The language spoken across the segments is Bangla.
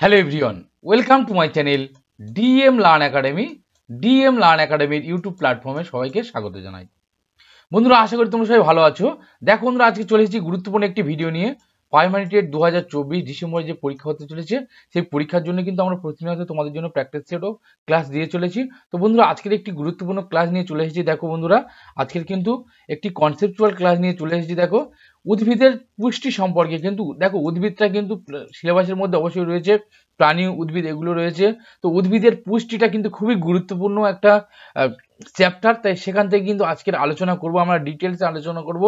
Hello everyone, welcome to my channel DM learn academy. DM learn একাডেমির ইউটিউব প্ল্যাটফর্মে সবাইকে স্বাগত জানাই। বন্ধুরা, আশা করি তোমরা সবাই ভালো আছো। দেখো বন্ধুরা, আজকে চলে এসেছি গুরুত্বপূর্ণ একটি ভিডিও নিয়ে। প্রাইমারি টেট 2024 ডিসেম্বরে যে পরীক্ষা হতে চলেছে, সেই পরীক্ষার জন্য কিন্তু আমরা প্রতিনিয়ত তোমাদের জন্য প্র্যাকটিস সেটও ক্লাস দিয়ে চলেছি। তো বন্ধুরা, আজকের একটি গুরুত্বপূর্ণ ক্লাস নিয়ে চলে এসেছি। দেখো বন্ধুরা, আজকের কিন্তু একটি কনসেপচুয়াল ক্লাস নিয়ে চলে এসেছি। দেখো, উদ্ভিদের পুষ্টি সম্পর্কে। কিন্তু দেখো, উদ্ভিদটা কিন্তু সিলেবাসের মধ্যে অবশ্যই রয়েছে, প্রাণী উদ্ভিদ এগুলো রয়েছে। তো উদ্ভিদের পুষ্টিটা কিন্তু খুবই গুরুত্বপূর্ণ একটা চ্যাপ্টার, তাই সেখান থেকে কিন্তু আজকের আলোচনা করব, আমরা ডিটেলসে আলোচনা করব,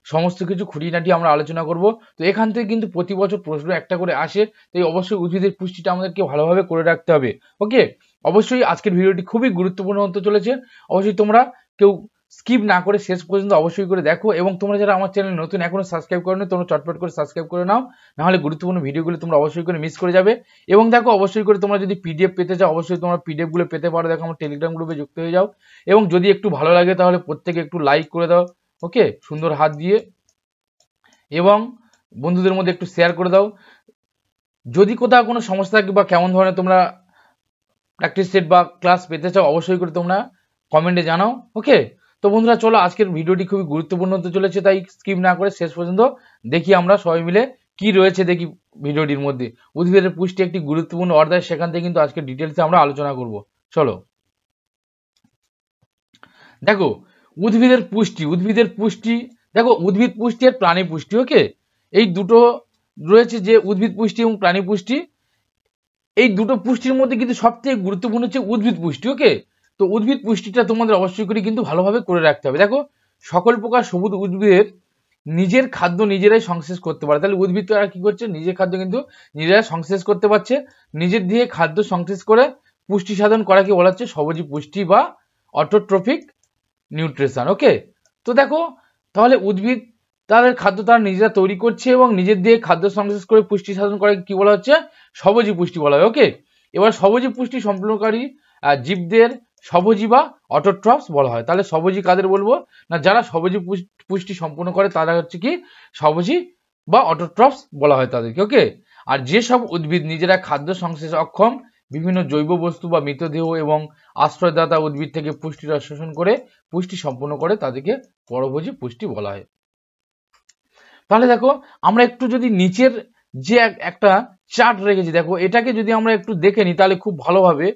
সমস্ত কিছু খুঁটিনাটি আমরা আলোচনা করব। তো এখান থেকে কিন্তু প্রতি বছর প্রশ্ন একটা করে আসে, তাই অবশ্যই উদ্ভিদের পুষ্টিটা আমাদেরকে ভালোভাবে করে রাখতে হবে। ওকে, অবশ্যই আজকের ভিডিওটি খুবই গুরুত্বপূর্ণ হতে চলেছে। অবশ্যই তোমরা কেউ স্কিপ না করে শেষ পর্যন্ত অবশ্যই করে দেখো, এবং তোমরা যারা আমার চ্যানেল নতুন এখনো সাবস্ক্রাইব করোনি, তোমরা চটপট করে সাবস্ক্রাইব করে নাও, নাহলে গুরুত্বপূর্ণ ভিডিওগুলো তোমরা অবশ্যই করে মিস করে যাবে। এবং দেখো, অবশ্যই করে তোমরা যদি পিডিএফ পেতে চাও, অবশ্যই তোমরা পিডিএফ গুলো পেতে পারো। দেখো, আমার টেলিগ্রাম গ্রুপে যুক্ত হয়ে যাও, এবং যদি একটু ভালো লাগে তাহলে প্রত্যেকে একটু লাইক করে দাও, ওকে, সুন্দর হাত দিয়ে, এবং বন্ধুদের মধ্যে একটু শেয়ার করে দাও। যদি কোথাও কোনো সমস্যা থাকে বা কেমন ধরনের তোমরা প্র্যাকটিস সেট বা ক্লাস পেতে চাও, অবশ্যই করে তোমরা কমেন্টে জানাও। ওকে, তো বন্ধুরা চলো, আজকের ভিডিওটি খুবই গুরুত্বপূর্ণ হতে চলেছে, তাই স্কিপ না করে শেষ পর্যন্ত দেখি আমরা সবাই মিলে কি রয়েছে দেখি ভিডিওটির মধ্যে। উদ্ভিদের পুষ্টি একটি গুরুত্বপূর্ণ অধ্যায়, সেখান থেকে কিন্তু আজকে ডিটেলসে আমরা আলোচনা করব। চলো দেখো, উদ্ভিদের পুষ্টি দেখো, উদ্ভিদ পুষ্টি আর প্রাণী পুষ্টি। ওকে, এই দুটো রয়েছে, যে উদ্ভিদ পুষ্টি এবং প্রাণী পুষ্টি। এই দুটো পুষ্টির মধ্যে কিন্তু সবথেকে গুরুত্বপূর্ণ হচ্ছে উদ্ভিদ পুষ্টি। ওকে, তো উদ্ভিদ পুষ্টিটা তোমাদের অবশ্যই করে কিন্তু ভালোভাবে করে রাখতে হবে। দেখো, সকল প্রকার সবুজ উদ্ভিদের নিজের খাদ্য নিজেরাই সংশ্লেষ করতে পারে। তাহলে উদ্ভিদ তারা কি করছে, নিজের খাদ্য কিন্তু নিজেরা সংশ্লেষ করতে পারছে। নিজের দিয়ে খাদ্য সংশ্লেষ করে পুষ্টি সাধন করাকে বলা হচ্ছে সবুজ পুষ্টি বা অটোট্রফিক নিউট্রিশন। ওকে, তো দেখো, তাহলে উদ্ভিদ তাদের খাদ্য তারা নিজেরা তৈরি করছে এবং নিজের দিয়ে খাদ্য সংশ্লেষ করে পুষ্টি সাধন করে কি বলা হচ্ছে, সবুজ পুষ্টি বলা হয়। ওকে, এবার সবুজ পুষ্টি সম্পূর্ণকারী জীবদের সবুজি বা অটোট্রফস বলা হয়। তাহলে সবুজি কাদের বলবো না, যারা সবুজি পুষ্টি সম্পূর্ণ করে তারা হচ্ছে কি সবুজি বা অটোট্রফস বলা হয় তাদেরকে। ওকে, আর যেসব উদ্ভিদ নিজেরা খাদ্য সংশ্লেষে অক্ষম, বিভিন্ন জৈব বস্তু বা মৃতদেহ এবং আশ্রয়দাতা উদ্ভিদ থেকে পুষ্টি রস শোষণ করে পুষ্টি সম্পূর্ণ করে তাদেরকে পরভোজী পুষ্টি বলা হয়। তাহলে দেখো, আমরা একটু যদি নিচের যে একটা চার্ট রেখেছি, দেখো এটাকে যদি আমরা একটু দেখে নিই তাহলে খুব ভালোভাবে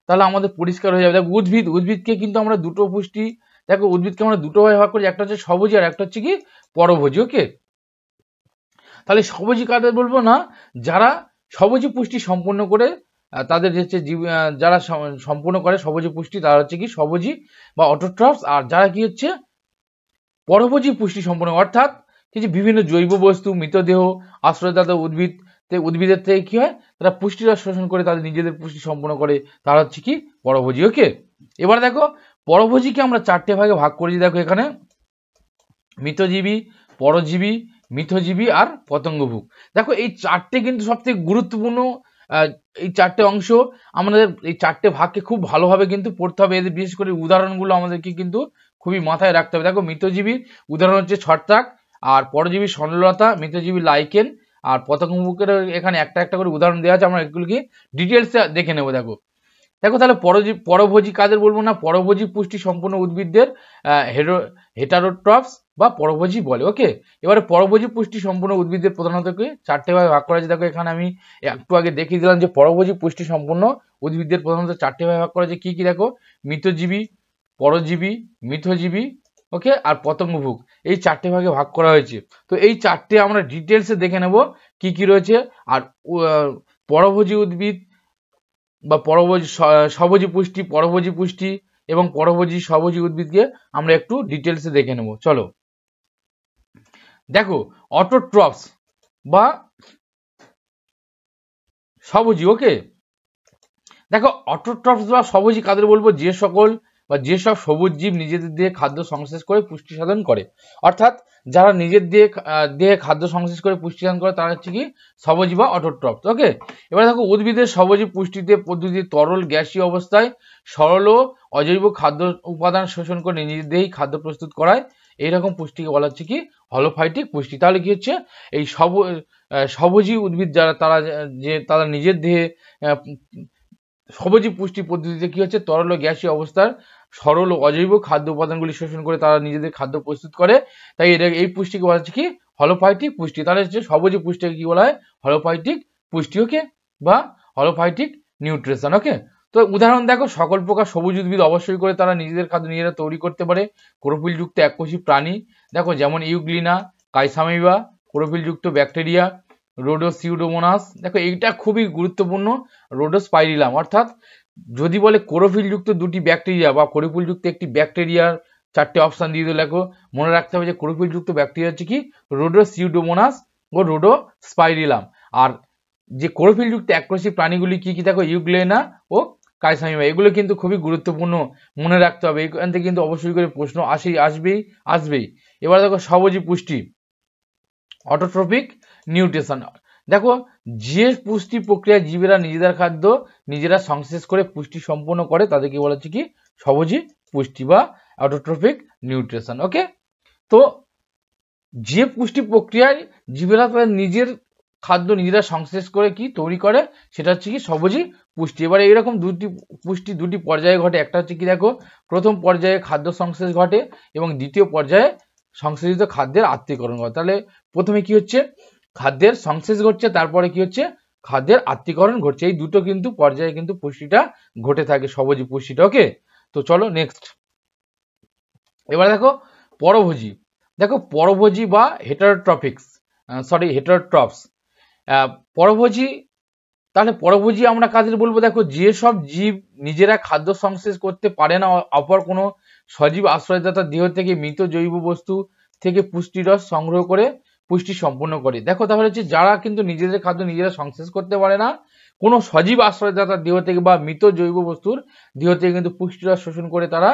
তাহলে আমাদের পরিষ্কার হয়ে যাবে। দেখো, উদ্ভিদকে কিন্তু আমরা দুটো পুষ্টি, দেখো উদ্ভিদকে আমরা দুটো ভাবে ভাগ করি, একটা হচ্ছে সবুজি আর একটা হচ্ছে কি পরভোজী। ওকে, তাহলে সবুজি কাদের বলবো না, যারা সবুজি পুষ্টি সম্পূর্ণ করে তাদের হচ্ছে যারা সম্পূর্ণ করে সবুজি পুষ্টি, তারা হচ্ছে কি সবুজি বা অটোট্রফস। আর যারা কি হচ্ছে পরভোজী পুষ্টি সম্পূর্ণ, অর্থাৎ কিছু বিভিন্ন জৈব বস্তু, মৃতদেহ, আশ্রয়দাতা উদ্ভিদের থেকে কি হয়, তারা পুষ্টিরস শোষণ করে তাদের নিজেদের পুষ্টি সম্পূর্ণ করে, তারা হচ্ছে কি পরভোজী। ওকে, এবার দেখো, পরভোজীকে আমরা চারটে ভাগে ভাগ করেছি। দেখো, এখানে মৃতজীবী, পরজীবী, মিথজীবী আর পতঙ্গভুক। দেখো, এই চারটে কিন্তু সবথেকে গুরুত্বপূর্ণ। এই চারটে অংশ আমাদের, এই চারটে ভাগকে খুব ভালোভাবে কিন্তু পড়তে হবে। এদের বিশেষ করে উদাহরণগুলো আমাদেরকে কিন্তু খুবই মাথায় রাখতে হবে। দেখো, মৃতজীবীর উদাহরণ হচ্ছে ছত্রাক, আর পরজীবী সরলতা, মৃতজীবী লাইকেন, আর পতঙ্গভুকের এখানে একটা একটা করে উদাহরণ দেওয়া আছে। আমরা এগুলোকে ডিটেলসে দেখে নেবো। দেখো, তাহলে পরভোজী কাদের বলবো না, পরভোজী পুষ্টি সম্পূর্ণ উদ্ভিদদের হেটারোট্রফস বা পরভোজী বলে। ওকে, এবারে পরভোজী পুষ্টি সম্পূর্ণ উদ্ভিদদের প্রধানত চারটে ভাগে ভাগ করা আছে। দেখো, এখানে আমি একটু আগে দেখিয়ে দিলাম যে পরভোজী পুষ্টি সম্পূর্ণ উদ্ভিদদের প্রধানত চারটে ভাগে ভাগ করা আছে। কি কি দেখো, মৃতজীবী, পরজীবী, মিথজীবী, ওকে, আর পতঙ্গভুক, এই চারটে ভাগে ভাগ করা হয়েছে। তো এই চারটে আমরা ডিটেলসে দেখে নেব কি কি রয়েছে। আর পরভোজী উদ্ভিদ বা সবুজি পুষ্টি, পরভোজী পুষ্টি এবং পরভোজী সবুজি উদ্ভিদকে আমরা একটু ডিটেলসে দেখে নেব। চলো দেখো, অটোট্রফস বা সবুজি। ওকে, দেখো, অটোট্রফস বা সবুজি কাদের বলবো, যেসব সবুজ জীব নিজেদের দিয়ে খাদ্য সংশ্লেষ করে পুষ্টি সাধন করে। অর্থাৎ যারা নিজের দিয়ে খাদ্য সংশ্লেষ করে পুষ্টি সাধন করে তারা হচ্ছে কি সবুজি বা অটোট্রফস। ওকে, এবার দেখো, উদ্ভিদের সবুজি পুষ্টিতে পদ্ধতি তরল গ্যাসীয় অবস্থায় সরল ও অজৈব খাদ্য উপাদান শোষণ করে নিজের দিয়েই খাদ্য প্রস্তুত করায়, এইরকম পুষ্টিকে বলা হচ্ছে কি হলোফাইটিক পুষ্টি। তাহলে কি হচ্ছে, এই স্বভোজী উদ্ভিদ যারা তারা নিজের দেহে স্বভোজী পুষ্টি পদ্ধতিতে কি হচ্ছে, তরল ও গ্যাসীয় অবস্থার সরল ও অজৈব খাদ্য উপাদানগুলি শোষণ করে তারা নিজেদের খাদ্য প্রস্তুত করে। তাই এই পুষ্টিকে বলা হচ্ছে কি, হলোফাইটিক পুষ্টি। তাহলে হচ্ছে স্বভোজী পুষ্টিকে কি বলা হয়, হলোফাইটিক পুষ্টি, ওকে, বা হলোফাইটিক নিউট্রিশন, ওকে। তো উদাহরণ দেখো, সকল প্রকার সবুজ উদ্ভিদ অবশ্যই করে তারা নিজেদের খাদ্য নিজেরা তৈরি করতে পারে। ক্লোরোফিলযুক্ত এককোষী প্রাণী দেখো, যেমন ইউগ্লিনা, কাইসামিবা, ক্লোরোফিলযুক্ত ব্যাকটেরিয়া, রোডোসিউডোমোনাস। দেখো এইটা খুবই গুরুত্বপূর্ণ, রোডোস্পাইরিলাম, অর্থাৎ যদি বলে ক্লোরোফিলযুক্ত দুটি ব্যাকটেরিয়া বা ক্লোরোফিলযুক্ত একটি ব্যাকটেরিয়ার চারটে অপশন দিয়ে দিলে দেখো, মনে রাখতে হবে যে ক্লোরোফিলযুক্ত ব্যাকটেরিয়া হচ্ছে কি, রোডোসিউডোমোনাস ও রোডোস্পাইরিলাম। আর যে ক্লোরোফিলযুক্ত এককোষী প্রাণীগুলি কি কি দেখো, ইউগ্লিনা ও কাইসামিবা। এগুলো কিন্তু খুবই গুরুত্বপূর্ণ, মনে রাখতে হবে। এখান থেকে কিন্তু অবশ্যই করে প্রশ্ন আসবেই। এবার দেখো স্বভোজী পুষ্টি, অটোট্রপিক নিউট্রিশন। দেখো, যে পুষ্টি প্রক্রিয়া জীবেরা নিজেদের খাদ্য নিজেরা সংশ্লেষ করে পুষ্টি সম্পন্ন করে তাদেরকে বলা হচ্ছে কি, স্বভোজী পুষ্টি বা অটোট্রপিক নিউট্রিশন, ওকে। তো যে পুষ্টি প্রক্রিয়ায় জীবেরা তাদের নিজের খাদ্য নিজেরা সংশ্লেষ করে কি তৈরি করে, সেটা হচ্ছে কি স্বভোজী পুষ্টি। এবারে এইরকম দুটি পর্যায়ে ঘটে। একটা হচ্ছে কি দেখো, প্রথম পর্যায়ে খাদ্য সংশ্লেষ ঘটে এবং দ্বিতীয় পর্যায়ে সংশ্লেষিত খাদ্যের আত্তীকরণ ঘটে। তাহলে প্রথমে কি হচ্ছে, খাদ্যের সংশ্লেষ ঘটছে, তারপরে কি হচ্ছে, খাদ্যের আত্তীকরণ ঘটছে। এই দুটো কিন্তু পর্যায়ে কিন্তু পুষ্টিটা ঘটে থাকে, স্বভোজী পুষ্টিটা, ওকে। তো চলো নেক্সট। এবার দেখো পরভোজী। দেখো পরভোজী বা হেটারোট্রপস। পরভোজী, তাহলে পরভোজী আমরা কাদের বলবো, দেখো যেসব জীব নিজেরা খাদ্য সংশ্লেষ করতে পারে না, অপর কোনো সজীব আশ্রয়দাতার দেহ থেকে মৃত জৈব বস্তু থেকে পুষ্টিরস সংগ্রহ করে পুষ্টি সম্পন্ন করে। দেখো তাহলে হচ্ছে যারা কিন্তু নিজেদের খাদ্য নিজেরা সংশ্লেষ করতে পারে না, কোনো সজীব আশ্রয়দাতার দেহ থেকে বা মৃত জৈব বস্তুর দেহ থেকে কিন্তু পুষ্টিরস শোষণ করে তারা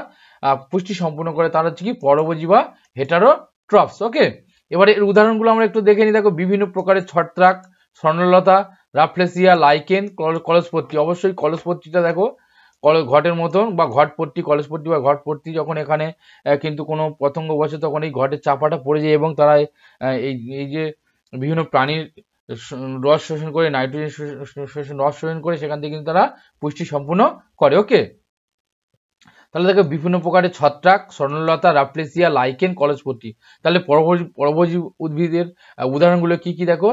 পুষ্টি সম্পন্ন করে, তারা হচ্ছে কি পরভোজী বা হেটারোট্রপস, ওকে। এবারে এর উদাহরণগুলো আমরা একটু দেখে নিই। দেখো বিভিন্ন প্রকারের ছত্রাক, স্বর্ণলতা, রাফলেসিয়া, লাইকেন, কলসপট্টি। অবশ্যই কলসপট্টিটা দেখো ঘটের মতন বা ঘটপট্টি, কলসপট্টি বা ঘটপট্টি, যখন এখানে কিন্তু কোনো পতঙ্গ বসে তখন এই ঘটের চাপাটা পড়ে যায় এবং তারা এই যে বিভিন্ন প্রাণীর রস শোষণ করে, নাইট্রোজেন রস শোষণ করে, সেখান থেকে কিন্তু তারা পুষ্টি সম্পূর্ণ করে, ওকে। তাহলে দেখো বিভিন্ন প্রকারের ছত্রাক, স্বর্ণলতা, রাফলেসিয়া, লাইকেন, কলসপট্টি। তাহলে পরভোজী উদ্ভিদের উদাহরণগুলো কি কি দেখো,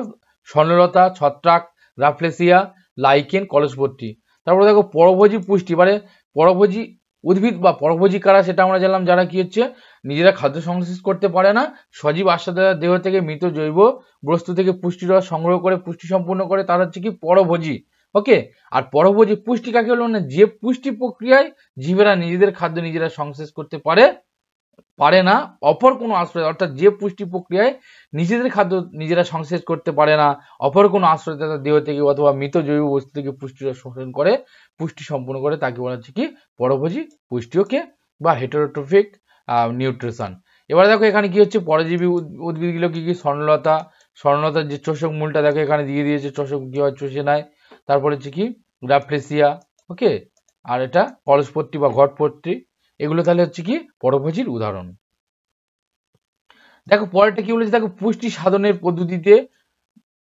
স্বর্ণলতা, ছত্রাক, রাফলেসিয়া, লাইকেন, কলসপট্টি। তারপরে দেখো পরভোজী পুষ্টি, মানে পরভোজী উদ্ভিদ বা পরভোজী কারা, সেটা আমরা জানলাম যারা কি হচ্ছে, নিজেরা খাদ্য সংশ্লেষ করতে পারে না, সজীব আশ্রয়দাতার দেহ থেকে মৃত জৈব বস্তু থেকে পুষ্টিরস সংগ্রহ করে পুষ্টি সম্পূর্ণ করে, তারা হচ্ছে কি পরভোজী, ওকে। আর পরভোজী পুষ্টি কাকে বলবো না, যে পুষ্টি প্রক্রিয়ায় জীবেরা নিজেদের খাদ্য নিজেরা সংশ্লেষ করতে পারে না অপর কোনো আশ্রয়, অর্থাৎ যে পুষ্টি প্রক্রিয়ায় নিজেদের খাদ্য নিজেরা সংশ্লেষ করতে পারে না, অপর কোনো আশ্রয়দাতার দেহ থেকে অথবা মৃত জৈব বস্তু থেকে পুষ্টিরস শোষণ করে পুষ্টি সম্পূর্ণ করে, তাকে বলা হচ্ছে কি পরভোজী পুষ্টি, ওকে, বা হেটারোট্রপিক নিউট্রিশন। এবার দেখো এখানে কি হচ্ছে, পরজীবী উদ্ভিদগুলো কি কি, স্বর্ণলতার যে চোষক মূলটা দেখো এখানে দিয়ে দিয়েছে, চোষক কিভাবে চষে নেয়। তারপরে হচ্ছে কি রাফলেসিয়া, ওকে, আর এটা কলসপট্টি বা ঘটপট্টি। এগুলো তাহলে হচ্ছে কি পরভোজীর উদাহরণ। দেখো পরেরটা কি বলেছে, দেখো পুষ্টি সাধনের পদ্ধতিতে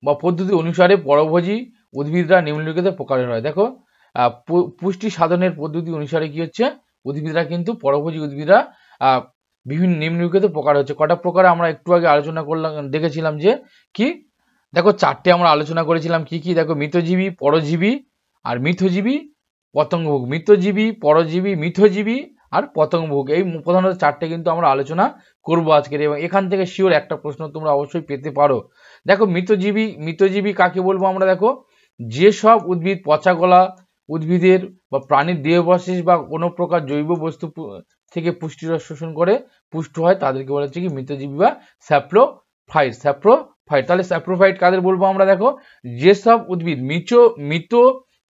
বা পদ্ধতি অনুসারে পরভোজী উদ্ভিদরা নিম্নলিখিত প্রকারের হয়। দেখো পুষ্টি সাধনের পদ্ধতি অনুসারে কি হচ্ছে, উদ্ভিদরা কিন্তু পরভোজী উদ্ভিদরা বিভিন্ন নিম্নলিখিত প্রকার হচ্ছে। কটা প্রকার আমরা একটু আগে আলোচনা করলাম, দেখেছিলাম যে কি, দেখো চারটে আমরা আলোচনা করেছিলাম কি কি, দেখো মৃতজীবী, পরজীবী আর মিথজীবী, পতঙ্গভোগ। মৃতজীবী, পরজীবী, মিথজীবী আর পতঙ্গভোগ, এই প্রধানত চারটে কিন্তু আমরা আলোচনা করবো আজকের, এবং এখান থেকে শিওর একটা প্রশ্ন তোমরা অবশ্যই পেতে পারো। দেখো মৃতজীবী কাকে বলবো আমরা, দেখো যেসব উদ্ভিদ পচা গলা উদ্ভিদের বা প্রাণীর দেহাবশেষ বা কোনো প্রকার জৈব বস্তু থেকে পুষ্টিরস শোষণ করে পুষ্ট হয়, তাদেরকে বলা হচ্ছে কি মৃতজীবী বা স্যাপ্রোফাইট। তাহলে স্যাপ্রোফাইট কাদের বলবো আমরা, দেখো যেসব উদ্ভিদ মৃত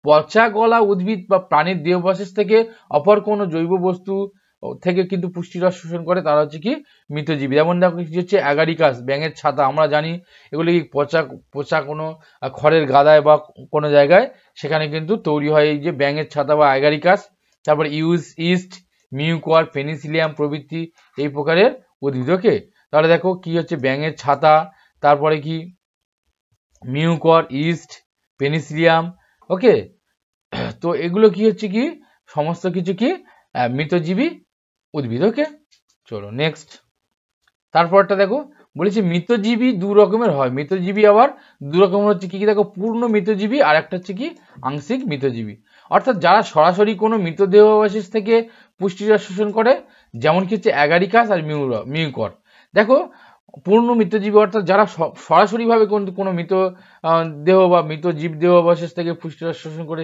পচা গলা উদ্ভিদ বা প্রাণীর দেহাবশেষ থেকে অপর কোনো জৈব বস্তু থেকে কিন্তু পুষ্টিরস শোষণ করে, তারা হচ্ছে কি মৃতজীবী। যেমন দেখো কি হচ্ছে অ্যাগারিকাস, ব্যাঙের ছাতা, আমরা জানি এগুলি পচা কোনো খড়ের গাদায় বা কোনো জায়গায় সেখানে কিন্তু তৈরি হয় এই যে ব্যাঙের ছাতা বা অ্যাগারিকাস। তারপর ইস্ট, মিউকর, পেনিসিলিয়াম প্রভৃতি এই প্রকারের উদ্ভিদ, ওকে। তাহলে দেখো কি হচ্ছে ব্যাঙের ছাতা, তারপরে কি মিউকর, ইস্ট, পেনিসিলিয়াম। ওকে, তো এগুলো কি হচ্ছে কি সমস্ত কিছু কি মৃতজীবী উদ্ভিদ। ওকে, চলো নেক্সট। তারপরটা দেখো বলেছে মৃতজীবী দু রকমের হয়। মৃতজীবী আবার দু রকমের হচ্ছে কি কি দেখো, পূর্ণ মৃতজীবী আর একটা হচ্ছে কি আংশিক মৃতজীবী। অর্থাৎ যারা সরাসরি কোনো মৃতদেহাবশেষ থেকে পুষ্টিরস শোষণ করে, যেমন কি হচ্ছে অ্যাগারিকাস আর মিউকর। দেখো পূর্ণ মৃতজীবী অর্থাৎ যারা সরাসরিভাবে কোনো মৃত দেহ বা মৃত জীব দেহ অবশেষ থেকে পুষ্টিরস শোষণ করে,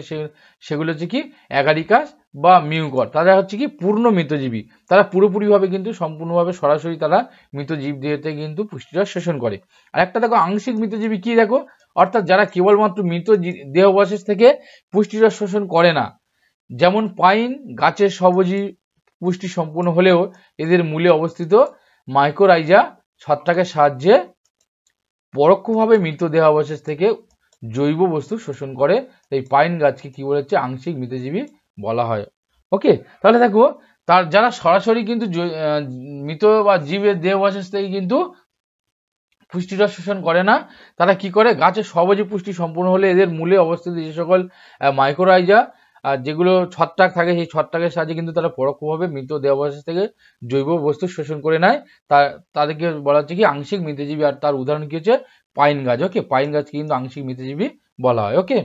সেগুলো হচ্ছে কি অ্যাগারিকাস বা মিউকর। তারা হচ্ছে কি পূর্ণ মৃতজীবী, তারা পুরোপুরিভাবে কিন্তু সম্পূর্ণভাবে সরাসরি তারা মৃত জীব দেহ থেকে কিন্তু পুষ্টিরস শোষণ করে। আর একটা দেখো আংশিক মৃতজীবী কি দেখো, অর্থাৎ যারা কেবলমাত্র মৃত দেহ অবশেষ থেকে পুষ্টিরস শোষণ করে না, যেমন পাইন গাছের সবজি পুষ্টি সম্পূর্ণ হলেও এদের মূলে অবস্থিত মাইকোরাইজা ছত্রাকের সাহায্যে পরোক্ষভাবে মৃত দেহাবশেষ থেকে জৈব বস্তু শোষণ করে। এই পাইন গাছকে কি বলা হচ্ছে আংশিক মৃতজীবী বলা হয়। ওকে, তাহলে দেখো তার যারা সরাসরি কিন্তু মৃত বা জীবের দেহাবশেষ থেকে কিন্তু পুষ্টিরস শোষণ করে না, তারা কি করে গাছের সবজি পুষ্টি সম্পূর্ণ হলে এদের মূলে অবস্থিত যে সকল মাইক্রোরাইজা যেগুলো ছত্রাক থাকে, সেই ছত্রাকের সাহায্যে কিন্তু তারা পরোক্ষভাবে মৃত দেহাবশেষ থেকে জৈব বস্তু শোষণ করে নেয়। তাদেরকে বলা হচ্ছে কি আংশিক মৃতজীবী। আর তার উদাহরণ কি হচ্ছে পাইন গাছ। ওকে, পাইন গাছকে কিন্তু আংশিক মৃতজীবী বলা হয়। ওকে,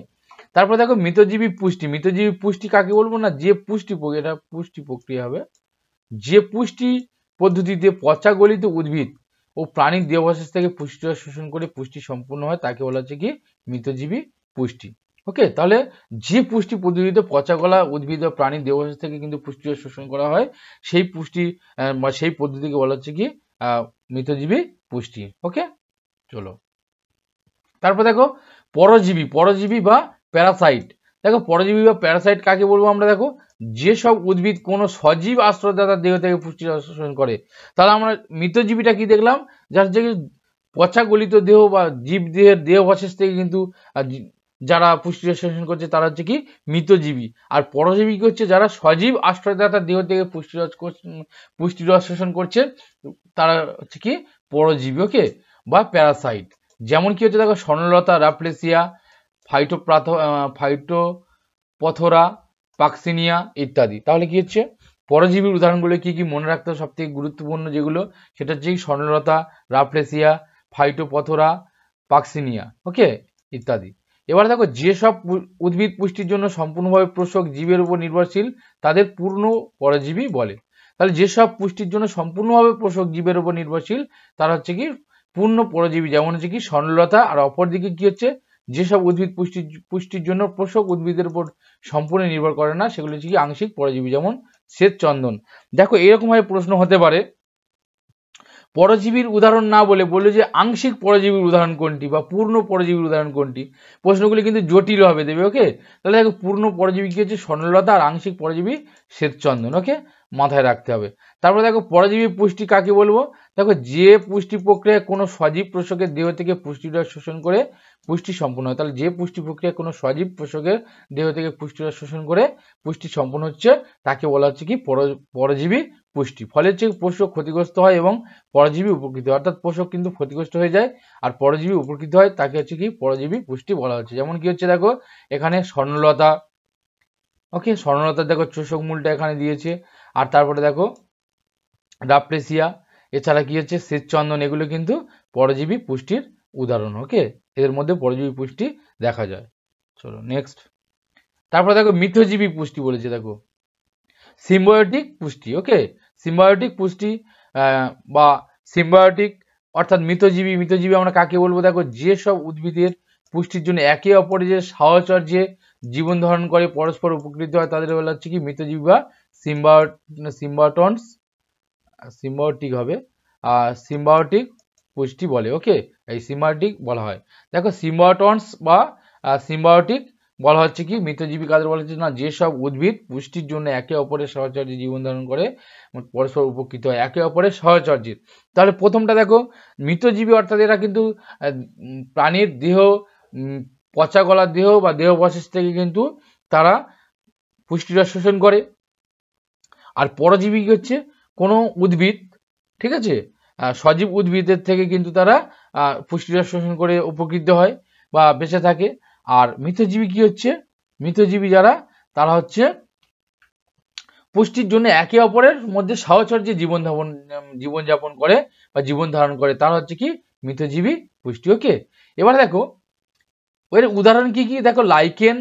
তারপর দেখো মৃতজীবী পুষ্টি। মৃতজীবী পুষ্টি কাকে বলবো না, যে পুষ্টি এটা পুষ্টি প্রক্রিয়া হবে, যে পুষ্টি পদ্ধতিতে পচা গলিত উদ্ভিদ ও প্রাণীর দেহাবশেষ থেকে পুষ্টিরস শোষণ করে পুষ্টি সম্পূর্ণ হয় তাকে বলা হচ্ছে কি মৃতজীবী পুষ্টি। ওকে, তাহলে যে পুষ্টি পদ্ধতিতে পচা গলা উদ্ভিদ ও প্রাণীর দেহাবশেষ থেকে কিন্তু পুষ্টিরস শোষণ করা হয়, সেই পুষ্টি বা সেই পদ্ধতিকে বলা হচ্ছে কি মৃতজীবী পুষ্টি। ওকে, চলো তারপর দেখো পরজীবী। পরজীবী বা প্যারাসাইট। দেখো পরজীবী বা প্যারাসাইট কাকে বলবো আমরা, দেখো যেসব উদ্ভিদ কোনো সজীব আশ্রয়দাতার দেহ থেকে পুষ্টি শোষণ করে। তাহলে আমরা মৃতজীবীটা কি দেখলাম, যার যে পচা গলিত দেহ বা জীব দেহের দেহাবশেষ থেকে কিন্তু যারা পুষ্টিরস শোষণ করছে তারা হচ্ছে কি মৃতজীবী। আর পরজীবী কি হচ্ছে যারা সজীব আশ্রয়দাতার দেহ থেকে পুষ্টিরস শোষণ করছে, তারা হচ্ছে কি পরজীবী। ওকে, বা প্যারাসাইট। যেমন কি হচ্ছে দেখো স্বর্ণলতা, রাফলেসিয়া, ফাইটোপথোরা, পাক্সিনিয়া ইত্যাদি। তাহলে কি হচ্ছে পরজীবীর উদাহরণগুলো কি কি মনে রাখতে হবে, সব থেকে গুরুত্বপূর্ণ যেগুলো সেটা হচ্ছে স্বর্ণলতা, রাফলেসিয়া, ফাইটোপথোরা, পাক্সিনিয়া। ওকে, ইত্যাদি। এবার দেখো যেসব উদ্ভিদ পুষ্টির জন্য সম্পূর্ণভাবে পোষক জীবের উপর নির্ভরশীল তাদের পূর্ণ পরজীবী বলে। তাহলে যেসব পুষ্টির জন্য সম্পূর্ণভাবে পোষক জীবের উপর নির্ভরশীল তারা হচ্ছে কি পূর্ণ পরজীবী, যেমন হচ্ছে কি স্বর্ণলতা। আর অপরদিকে কি হচ্ছে যেসব উদ্ভিদ পুষ্টির জন্য পোষক উদ্ভিদের উপর সম্পূর্ণ নির্ভর করে না, সেগুলো হচ্ছে কি আংশিক পরজীবী, যেমন শ্বেতচন্দন। দেখো এরকম ভাবে প্রশ্ন হতে পারে, পরজীবীর উদাহরণ না বলে বললো যে আংশিক পরজীবীর উদাহরণ কোনটি বা পূর্ণ পরজীবীর উদাহরণ কোনটি। প্রশ্নগুলি কিন্তু জটিল হবে দেবে। ওকে, তাহলে দেখো পূর্ণ পরজীবী কি হচ্ছে স্বর্ণলতা, আর আংশিক পরজীবী শ্বেতচন্দন। ওকে, মাথায় রাখতে হবে। তারপরে দেখো পরজীবী পুষ্টি কাকে বলবো, দেখো যে পুষ্টি প্রক্রিয়ায় কোনো সজীব পোষকের দেহ থেকে পুষ্টিরস শোষণ করে পুষ্টি সম্পূর্ণ হয়। তাহলে যে পুষ্টি প্রক্রিয়া কোনো সজীব পোষকের দেহ থেকে পুষ্টিরস শোষণ করে পুষ্টি সম্পূর্ণ হচ্ছে তাকে বলা হচ্ছে কি পরজীবী পুষ্টি। ফলে হচ্ছে পোষক ক্ষতিগ্রস্ত হয় এবং পরজীবী উপকৃত হয়। অর্থাৎ পোষক কিন্তু ক্ষতিগ্রস্ত হয়ে যায় আর পরজীবী উপকৃত হয়, তাকে হচ্ছে কি পরজীবী পুষ্টি বলা হচ্ছে। যেমন কি হচ্ছে দেখো এখানে স্বর্ণলতা। ওকে, স্বর্ণলতা দেখো চোষক মূলটা এখানে দিয়েছে। আর তারপরে দেখো রাফলেসিয়া, এছাড়া কি হচ্ছে শ্বেতচন্দন, এগুলো কিন্তু পরজীবী পুষ্টির উদাহরণ। ওকে, এদের মধ্যে পরজীবী পুষ্টি দেখা যায়। চলো নেক্সট। তারপরে দেখো মিথজীবী পুষ্টি বলেছে, দেখো সিম্বায়োটিক পুষ্টি। ওকে, সিম্বায়োটিক পুষ্টি বা সিম্বায়োটিক অর্থাৎ মৃতজীবী আমরা কাকে বলবো, দেখো যেসব উদ্ভিদের পুষ্টির জন্য একে অপরের যে সাহচর্যে জীবন ধারণ করে পরস্পর উপকৃত হয় তাদের বলা হচ্ছে কি মৃতজীবী বা সিম্বায়োটিক হবে সিম্বায়োটিক পুষ্টি বলে। ওকে, এই সিম্বায়োটিক বলা হয়। দেখো সিম্বায়োটন্স বা সিম্বায়োটিক বলা হচ্ছে কি মৃতজীবী কাদের বলা হচ্ছে না, যেসব উদ্ভিদ পুষ্টির জন্য একে অপরের সাহচর্যে জীবন ধারণ করে পরস্পর উপকৃত হয় একে অপরের সাহচর্যে। তাহলে প্রথমটা দেখো মৃতজীবী অর্থাৎ এরা কিন্তু প্রাণীর দেহ, পচা গলার দেহ বা দেহাবশেষ থেকে কিন্তু তারা পুষ্টিরস শোষণ করে। আর পরজীবী কি হচ্ছে কোনো উদ্ভিদ, ঠিক আছে, সজীব উদ্ভিদের থেকে কিন্তু তারা পুষ্টিরস শোষণ করে উপকৃত হয়। বা বেঁচে থাকে। আর মিথজীবী কি হচ্ছে, মিথজীবী যারা তারা হচ্ছে পুষ্টির জন্য একে অপরের মধ্যে সাহচর্যে জীবনযাপন করে বা জীবন ধারণ করে, তারা হচ্ছে কি মিথজীবী পুষ্টি। ওকে, এবার দেখো এর উদাহরণ কি কি, দেখো লাইকেন,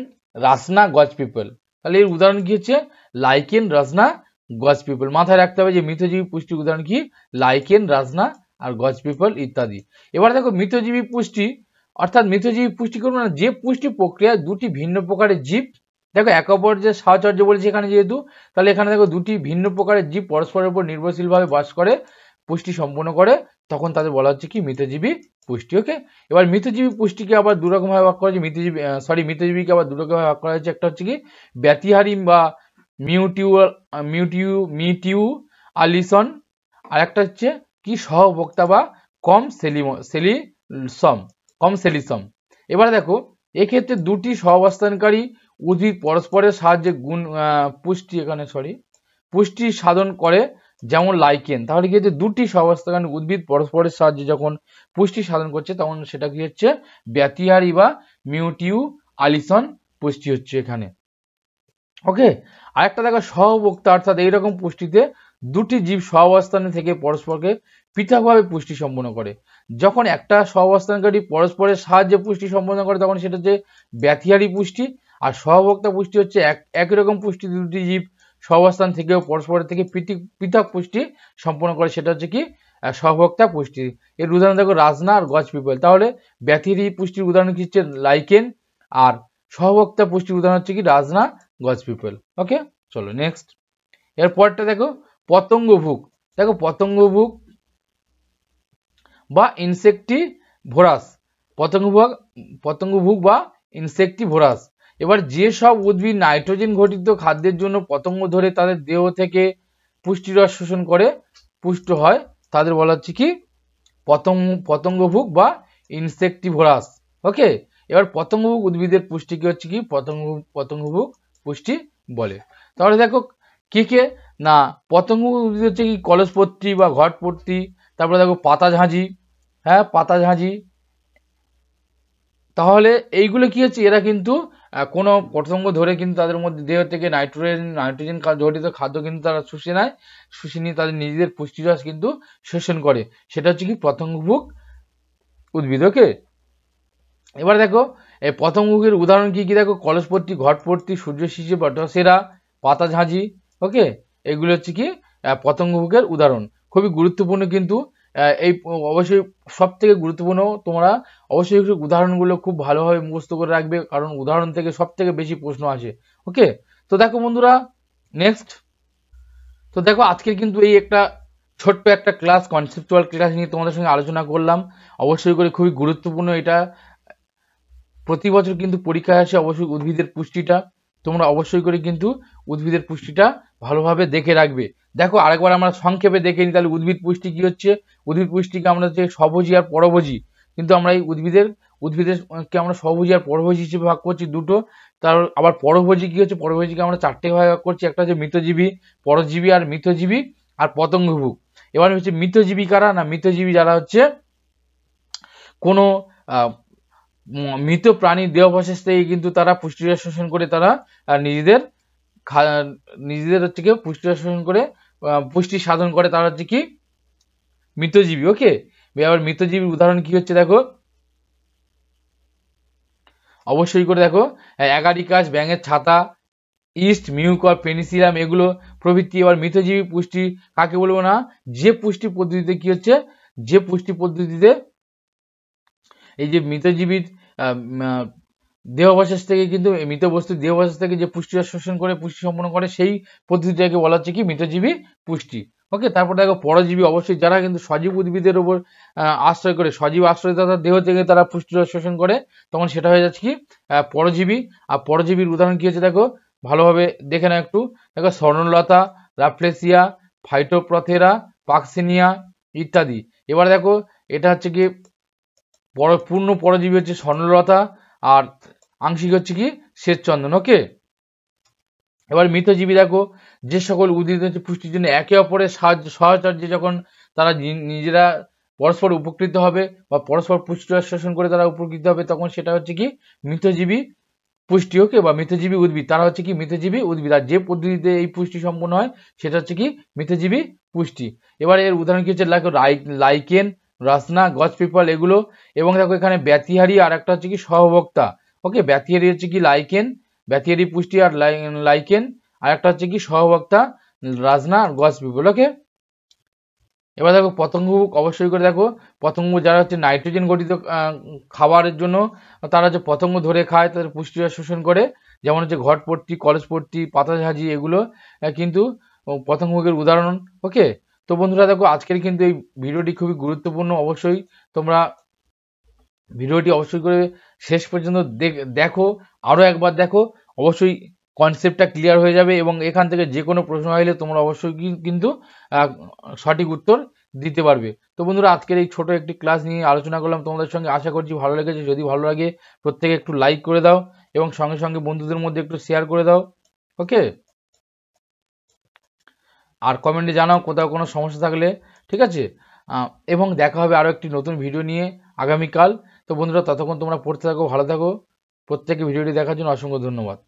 রাসনা, গজ পিপল। তাহলে এর উদাহরণ কি হচ্ছে লাইকেন, রাসনা, গজ পিপল। মাথায় রাখতে হবে যে মিথজীবী পুষ্টির উদাহরণ কি লাইকেন, রাসনা আর গজ পিপল ইত্যাদি। এবার দেখো মিথজীবী পুষ্টি অর্থাৎ মিথজীবী পুষ্টি করবো না যে পুষ্টি প্রক্রিয়ায় দুটি ভিন্ন প্রকারের জীব, দেখো একে অপর যে সাহচর্য বলেছে এখানে যেহেতু, তাহলে এখানে দেখো দুটি ভিন্ন প্রকারের জীব পরস্পরের উপর নির্ভরশীলভাবে বাস করে পুষ্টি সম্পন্ন করে, তখন তাদের বলা হচ্ছে কি মিথজীবী পুষ্টি। ওকে, এবার মিথজীবী পুষ্টিকে আবার দুরকম ভাবে ভাগ করা হয়েছে, মিথজীবীকে আবার দুরকম ভাবে ভাগ করা হয়েছে। একটা হচ্ছে কি ব্যতিহারিম বা মিউটিউয়ালিসন, আর একটা হচ্ছে কি সহভোক্তা বা কম সেলিসম। এবার দেখো এক্ষেত্রে দুটি সহাবস্থানকারী উদ্ভিদ পরস্পরের সাহায্যে পুষ্টি সাধন করে, যেমন লাইকেন। তাহলে কি হচ্ছে দুটি সহাবস্থানকারী উদ্ভিদ পরস্পরের সাহায্যে যখন পুষ্টি সাধন করছে তখন সেটা কি হচ্ছে ব্যতিহারি বা মিউটিউয়ালিসন পুষ্টি হচ্ছে এখানে। ওকে, আরেকটা দেখো সহভোক্তা, অর্থাৎ এইরকম পুষ্টিতে দুটি জীব সহাবস্থানে থেকে পরস্পরকে পৃথকভাবে পুষ্টি সম্পন্ন করে। যখন একটা সহাবস্থানকারী পরস্পরের সাহায্যে পুষ্টি সম্পন্ন করে তখন সেটা হচ্ছে ব্যতিহারি পুষ্টি, আর সহভোক্তা পুষ্টি হচ্ছে একই রকম পুষ্টি দুটি জীব সহাবস্থান থেকেও পরস্পরের থেকে পৃথক পুষ্টি সম্পন্ন করে, সেটা হচ্ছে কি সহভোক্তা পুষ্টি। এর উদাহরণ দেখো রাজনা আর গজ পিপল। তাহলে ব্যতিহারি পুষ্টির উদাহরণ কি হচ্ছে লাইকেন, আর সহভোক্তা পুষ্টির উদাহরণ হচ্ছে কি রাজনা, গজ পিপল। ওকে, চলো নেক্সট। এরপরটা দেখো পতঙ্গভুক। দেখো পতঙ্গভুক বা ইনসেক্টিভোরাস, পতঙ্গভুক বা ইনসেক্টিভোরাস। এবার যে সব উদ্ভিদ নাইট্রোজেন ঘটিত খাদ্যের জন্য পতঙ্গ ধরে তাদের দেহ থেকে পুষ্টিরস শোষণ করে পুষ্ট হয়, তাদের বলা হচ্ছে কি পতঙ্গভুক বা ইনসেক্টিভোরাস। ওকে, এবার পতঙ্গভুক উদ্ভিদের পুষ্টিকে হচ্ছে কি পতঙ্গভুক পুষ্টি বলে। তাহলে দেখো কি কে না পতঙ্গভুক উদ্ভিদ হচ্ছে কি কলসপত্রী বা ঘটপত্রী, তারপরে দেখো পাতাঝাঁঝি, হ্যাঁ পাতাঝাঁঝি। তাহলে এইগুলো কি হচ্ছে এরা কিন্তু কোনো পতঙ্গ ধরে কিন্তু তাদের মধ্যে দেহ থেকে নাইট্রোজেন জড়িত খাদ্য কিন্তু তারা শুষে নিয়ে তাদের নিজেদের পুষ্টিরস কিন্তু শোষণ করে, সেটা হচ্ছে কি পতঙ্গভুক উদ্ভিদ। ওকে, এবার দেখো এই পতঙ্গভুকের উদাহরণ কি কি, দেখো কলসপত্রী, ঘটপত্রী, সূর্যশিশি, বটসেরা, পাতাঝাঁঝি। ওকে, এগুলো হচ্ছে কি পতঙ্গভুকের উদাহরণ। খুবই গুরুত্বপূর্ণ কিন্তু এই অবশ্যই সব থেকে গুরুত্বপূর্ণ, তোমরা অবশ্যই উদাহরণগুলো খুব ভালোভাবে মুখস্থ করে রাখবে, কারণ উদাহরণ থেকে সব থেকে বেশি প্রশ্ন আসে। ওকে, তো দেখো বন্ধুরা নেক্সট, তো দেখো আজকে কিন্তু এই একটা ছোট্ট একটা ক্লাস, কনসেপচুয়াল ক্লাস নিয়ে তোমাদের সঙ্গে আলোচনা করলাম। অবশ্যই করে খুবই গুরুত্বপূর্ণ এটা, প্রতি বছর কিন্তু পরীক্ষায় আসে অবশ্যই উদ্ভিদের পুষ্টিটা, তোমরা অবশ্যই করে কিন্তু উদ্ভিদের পুষ্টিটা ভালোভাবে দেখে রাখবে। দেখো আরেকবার আমরা সংক্ষেপে দেখে নিই তাহলে উদ্ভিদ পুষ্টি কি হচ্ছে। উদ্ভিদ পুষ্টিকে আমরা হচ্ছে স্বভোজী আর পরভোজী, কিন্তু আমরা এই উদ্ভিদেরকে আমরা স্বভোজী আর পরভোজী হিসেবে ভাগ করছি দুটো। তার আবার পরভোজী কি হচ্ছে, পরভোজীকে আমরা চারটে ভাগে ভাগ করছি, একটা হচ্ছে মৃতজীবী, পরজীবী আর মিথজীবী আর পতঙ্গভুক। এবার হচ্ছে মৃতজীবী কারা না, মৃতজীবী যারা হচ্ছে কোনো মৃত প্রাণীর দেহাবশেষ থেকে কিন্তু তারা পুষ্টিরস শোষণ করে, তারা নিজেদের হচ্ছে কি পুষ্টিরস শোষণ করে পুষ্টি সাধন করে, তারা হচ্ছে কি মৃতজীবী। ওকে, আবার মৃতজীবীর উদাহরণ কি হচ্ছে দেখো অবশ্যই করে দেখো অ্যাগারিকাস, ব্যাঙের ছাতা, ইস্ট, মিউকর, পেনিসিলাম এগুলো প্রভৃতি। এবার মৃতজীবী পুষ্টি কাকে বলবো না, যে পুষ্টি পদ্ধতিতে কি হচ্ছে, যে পুষ্টি পদ্ধতিতে এই যে মৃতজীবীর দেহাবশেষ থেকে কিন্তু মৃত বস্তুর দেহাবশেষ থেকে যে পুষ্টিরস শোষণ করে পুষ্টি সম্পন্ন করে সেই পদ্ধতিটাকে বলা হচ্ছে কি মৃতজীবী পুষ্টি। ওকে, তারপর দেখো পরজীবী, অবশ্যই যারা কিন্তু সজীব উদ্ভিদের উপর আশ্রয় করে, সজীব আশ্রয়দাতা দেহ থেকে তারা পুষ্টিরস শোষণ করে, তখন সেটা হয়ে যাচ্ছে কি পরজীবী। আর পরজীবীর উদাহরণ কি হচ্ছে দেখো ভালোভাবে দেখে নাও একটু, দেখো স্বর্ণলতা, রাফলেসিয়া, ফাইটোপ্রথেরা, পাকসিনিয়া ইত্যাদি। এবার দেখো এটা হচ্ছে কি পূর্ণ পরজীবী হচ্ছে স্বর্ণলতা, আর আংশিক হচ্ছে কি শ্বেতচন্দন। ওকে, এবার মৃতজীবী দেখো যে সকল উদ্ভিদ হচ্ছে পুষ্টির জন্য একে অপরের সাহায্যে যখন তারা নিজেরা পরস্পর উপকৃত হবে বা পরস্পর পুষ্টি শোষণ করে তারা উপকৃত হবে, তখন সেটা হচ্ছে কি মিথজীবী পুষ্টি। ওকে, বা মিথজীবী উদ্ভিদ, তারা হচ্ছে কি মিথজীবী উদ্ভিদ। আর যে পদ্ধতিতে এই পুষ্টি সম্পন্ন হয় সেটা হচ্ছে কি মিথজীবী পুষ্টি। এবার এর উদাহরণ কি হচ্ছে, লাইকেন, রাসনা, গছ পিপল এগুলো। এবং দেখো এখানে ব্যাতিহারি আর একটা হচ্ছে কি সহভোক্তা। ওকে, ব্যাতিহারি হচ্ছে কি লাইকেন, ব্যাতিহারি পুষ্টি আর লাইকেন, আর একটা হচ্ছে কি সহভোক্তা রাজনা আর গছ পিপল। ওকে, এবার দেখো পতঙ্গভুক, অবশ্যই করে দেখো পতঙ্গ যারা হচ্ছে নাইট্রোজেন গঠিত খাবারের জন্য তারা যে পতঙ্গ ধরে খায়, তাদের পুষ্টিটা শোষণ করে, যেমন হচ্ছে ঘটপট্টি, কলসপট্টি, পাতাঝাজি এগুলো কিন্তু পতঙ্গভুকের উদাহরণ। ওকে, তো বন্ধুরা দেখো আজকের কিন্তু এই ভিডিওটি খুবই গুরুত্বপূর্ণ। অবশ্যই তোমরা ভিডিওটি অবশ্যই করে শেষ পর্যন্ত দেখো, আরও একবার দেখো, অবশ্যই কনসেপ্টটা ক্লিয়ার হয়ে যাবে এবং এখান থেকে যে কোনো প্রশ্ন আসলে তোমরা অবশ্যই কিন্তু সঠিক উত্তর দিতে পারবে। তো বন্ধুরা আজকের এই ছোট একটি ক্লাস নিয়ে আলোচনা করলাম তোমাদের সঙ্গে, আশা করছি ভালো লেগেছে। যদি ভালো লাগে প্রত্যেকে একটু লাইক করে দাও এবং সঙ্গে সঙ্গে বন্ধুদের মধ্যে একটু শেয়ার করে দাও। ওকে, আর কমেন্টে জানাও কোথাও কোনো সমস্যা থাকলে, ঠিক আছে। এবং দেখা হবে আরও একটি নতুন ভিডিও নিয়ে আগামীকাল। তো বন্ধুরা ততক্ষণ তোমরা পড়তে থাকো, ভালো থাকো। প্রত্যেকে ভিডিওটি দেখার জন্য অসংখ্য ধন্যবাদ।